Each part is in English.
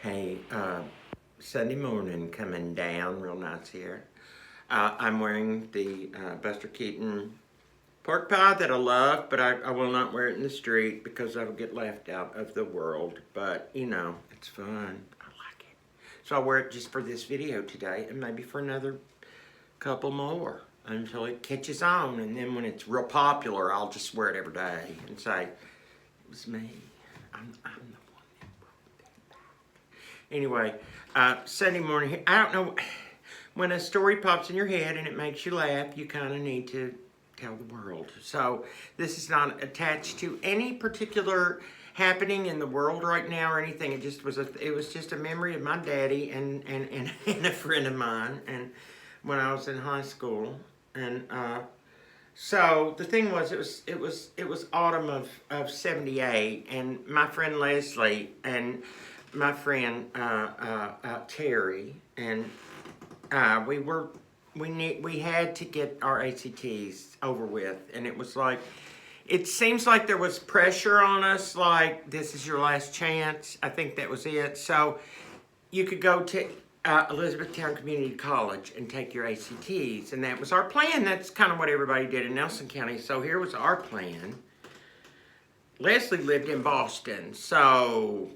Hey, Sunday morning coming down real nice here. I'm wearing the Buster Keaton pork pie that I love, but I will not wear it in the street because I will get laughed out of the world. But, you know, it's fun. I like it. So I'll wear it just for this video today and maybe for another couple more until it catches on. And then when it's real popular, I'll just wear it every day and say, it was me. I'm the one. Anyway, Sunday morning, I don't know, when a story pops in your head and it makes you laugh, you kind of need to tell the world. So this is not attached to any particular happening in the world right now or anything. It was just a memory of my daddy and a friend of mine, and when I was in high school. And so the thing was, it was autumn of '78, and my friend Leslie and my friend Terry and we had to get our A.C.T.s over with, and it was like, it seems like there was pressure on us, like this is your last chance. I think that was it. So you could go to Elizabethtown Community College and take your A.C.T.s, and that was our plan. That's kind of what everybody did in Nelson County. So here was our plan. Leslie lived in Boston, so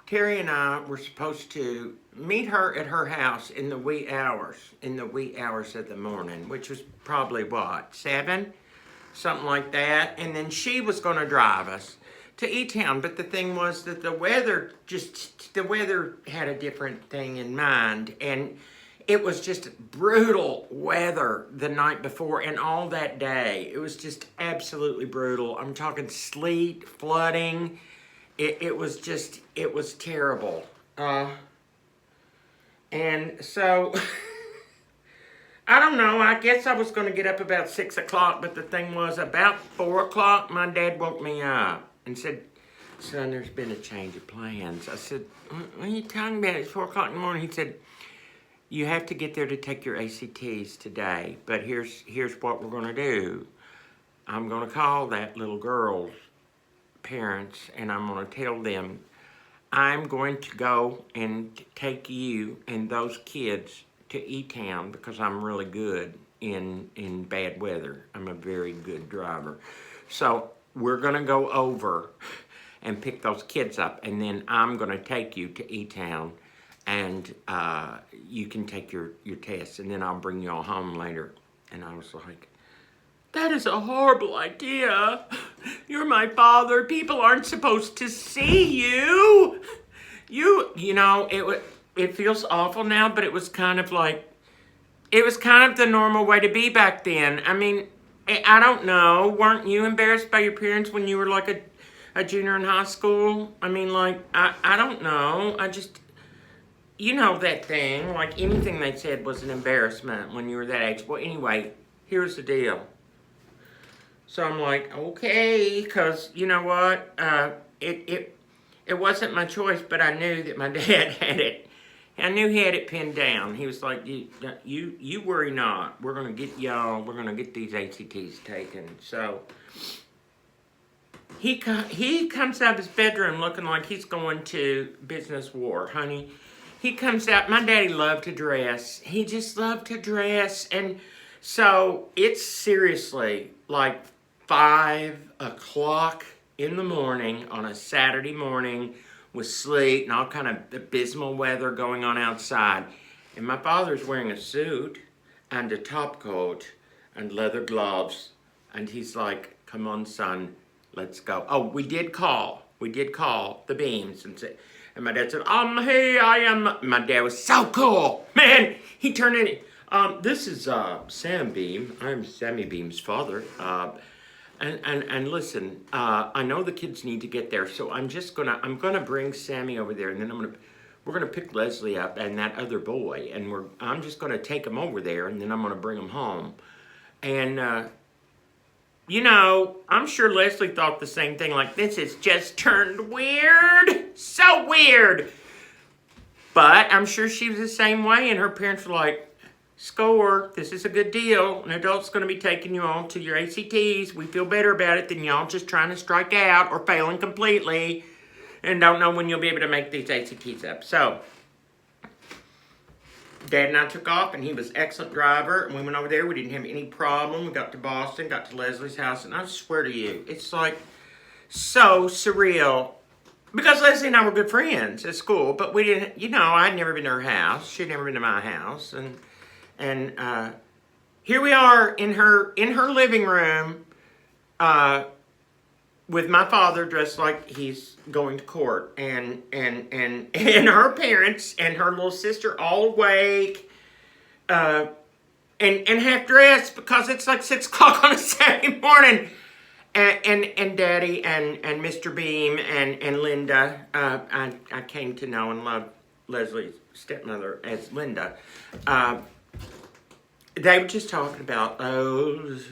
Terry and I were supposed to meet her at her house in the wee hours of the morning, which was probably what, 7? Something like that. And then she was going to drive us to E-Town. But the thing was that the weather had a different thing in mind. And it was just brutal weather the night before and all that day. It was just absolutely brutal. I'm talking sleet, flooding. It was terrible. And so, I don't know, I guess I was going to get up about 6 o'clock, but the thing was, about 4 o'clock, my dad woke me up and said, "Son, there's been a change of plans." I said, "What are you talking about? It's 4 o'clock in the morning." He said, "You have to get there to take your A.C.T.s today, but here's what we're going to do. I'm going to call that little girl's parents, and I'm going to tell them I'm going to go and take you and those kids to E-Town because I'm really good in bad weather. I'm a very good driver. So we're going to go over and pick those kids up, and then I'm going to take you to E-Town, and you can take your test, and then I'll bring you all home later." And I was like, "That is a horrible idea. You're my father. People aren't supposed to see you." You know, it feels awful now, but it was kind of like, it was kind of the normal way to be back then. I mean, I don't know. Weren't you embarrassed by your parents when you were like a junior in high school? I mean, like, I don't know. You know that thing, like anything they said was an embarrassment when you were that age. Well, anyway, here's the deal. So I'm like, okay, because you know what? It wasn't my choice, but I knew that my dad had it. I knew he had it pinned down. He was like, you worry not. We're going to get y'all, we're going to get these A.C.T.s taken. So he comes out of his bedroom looking like he's going to business war, honey. He comes out, my daddy loved to dress. He just loved to dress. And so it's seriously like 5 o'clock in the morning on a Saturday morning with sleet and all kind of abysmal weather going on outside. And my father's wearing a suit and a top coat and leather gloves. And he's like, "Come on, son, let's go." Oh, we did call the Beams and say, and my dad said, "Hey, I am." My dad was so cool. Man, he turned in, "This is Sam Beam. I'm Sammy Beam's father. And listen, I know the kids need to get there, so I'm gonna bring Sammy over there, and then we're gonna pick Leslie up and that other boy, and I'm just gonna take them over there, and then I'm gonna bring them home." And you know, I'm sure Leslie thought the same thing, like, this has just turned weird, so weird. But I'm sure she was the same way, and her parents were like, "Score, this is a good deal. An adult's going to be taking you on to your A.C.T.s. We feel better about it than y'all just trying to strike out or failing completely." and don't know when you'll be able to make these A.C.T.s up. So, Dad and I took off, and he was an excellent driver, and we went over there. We didn't have any problem. We got to Boston, got to Leslie's house, and I swear to you, it's like so surreal. Because Leslie and I were good friends at school, but we didn't, I'd never been to her house. She'd never been to my house, and here we are in her living room, with my father dressed like he's going to court, and her parents and her little sister all awake, and half dressed because it's like 6 o'clock on a Saturday morning, and Daddy and Mr. Beam and Linda. I came to know and love Leslie's stepmother as Linda. They were just talking about,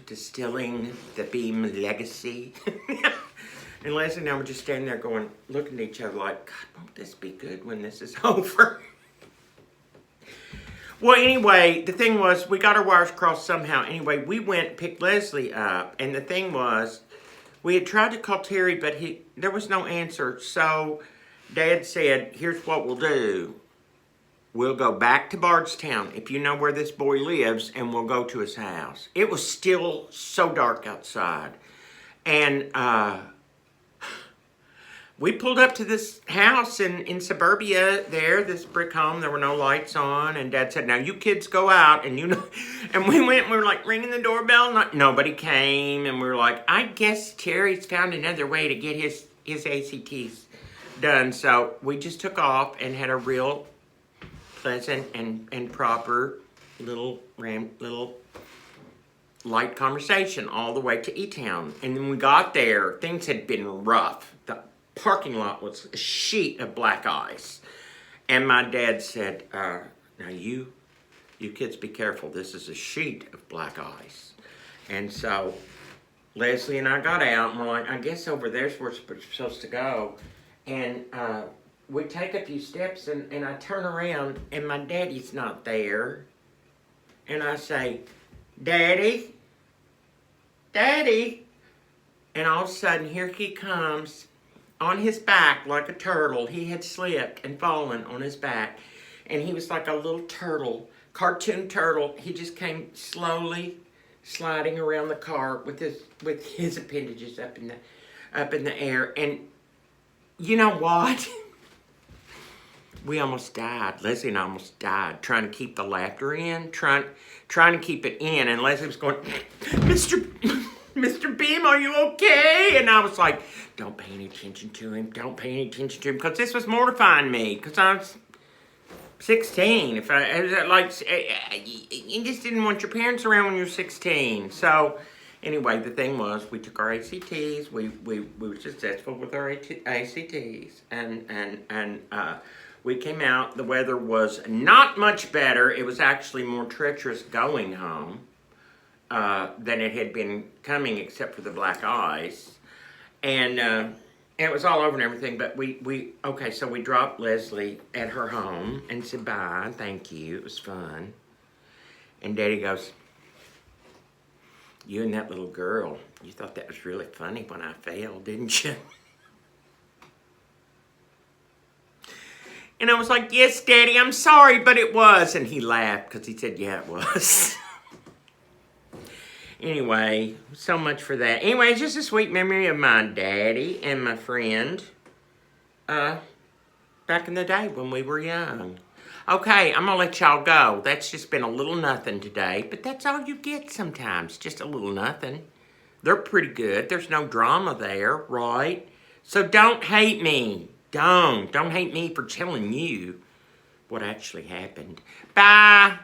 distilling the Beam legacy. And Leslie and I were just standing there looking at each other like, God, won't this be good when this is over? Well, anyway, the thing was, we got our wires crossed somehow. Anyway, we went and picked Leslie up. And the thing was, we had tried to call Terry, but there was no answer. So Dad said, here's what we'll do. We'll go back to Bardstown, if you know where this boy lives, and we'll go to his house. It was still so dark outside. And we pulled up to this house in suburbia there, this brick home. There were no lights on. And Dad said, now you kids go out. And and we went and we were like ringing the doorbell. Nobody came. And we were like, I guess Terry's found another way to get his A.C.T.s done. So we just took off and had a real pleasant and proper little light conversation all the way to E-Town. And then we got there, things had been rough. The parking lot was a sheet of black ice. And my dad said, now you kids be careful, this is a sheet of black ice. And so Leslie and I got out and we're like, I guess over there's where we're supposed to go. And we take a few steps and I turn around and my daddy's not there. And I say, Daddy? Daddy? And all of a sudden, here he comes on his back like a turtle. He had slipped and fallen on his back. And he was like a little turtle, cartoon turtle. He just came slowly sliding around the car with his appendages up in the air. And you know what? We almost died. Leslie and I almost died trying to keep the laughter in, trying to keep it in. And Leslie was going, Mr. Beam, are you okay? And I was like, don't pay any attention to him. Don't pay any attention to him. Because this was mortifying me. Because I was 16. You just didn't want your parents around when you're 16. So anyway, the thing was, we took our A.C.T.s. We were successful with our A.C.T.s. And we came out. The weather was not much better. It was actually more treacherous going home than it had been coming, except for the black ice. And it was all over and everything. But so we dropped Leslie at her home and said bye, thank you. It was fun. And Daddy goes, you and that little girl, you thought that was really funny when I failed, didn't you? And I was like, yes, Daddy, I'm sorry, but it was. And he laughed because he said, yeah, it was. Anyway, so much for that. Anyway, it's just a sweet memory of my daddy and my friend back in the day when we were young. Okay, I'm going to let y'all go. That's just been a little nothing today, but that's all you get sometimes, just a little nothing. They're pretty good. There's no drama there, right? So don't hate me. Don't hate me for telling you what actually happened. Bye.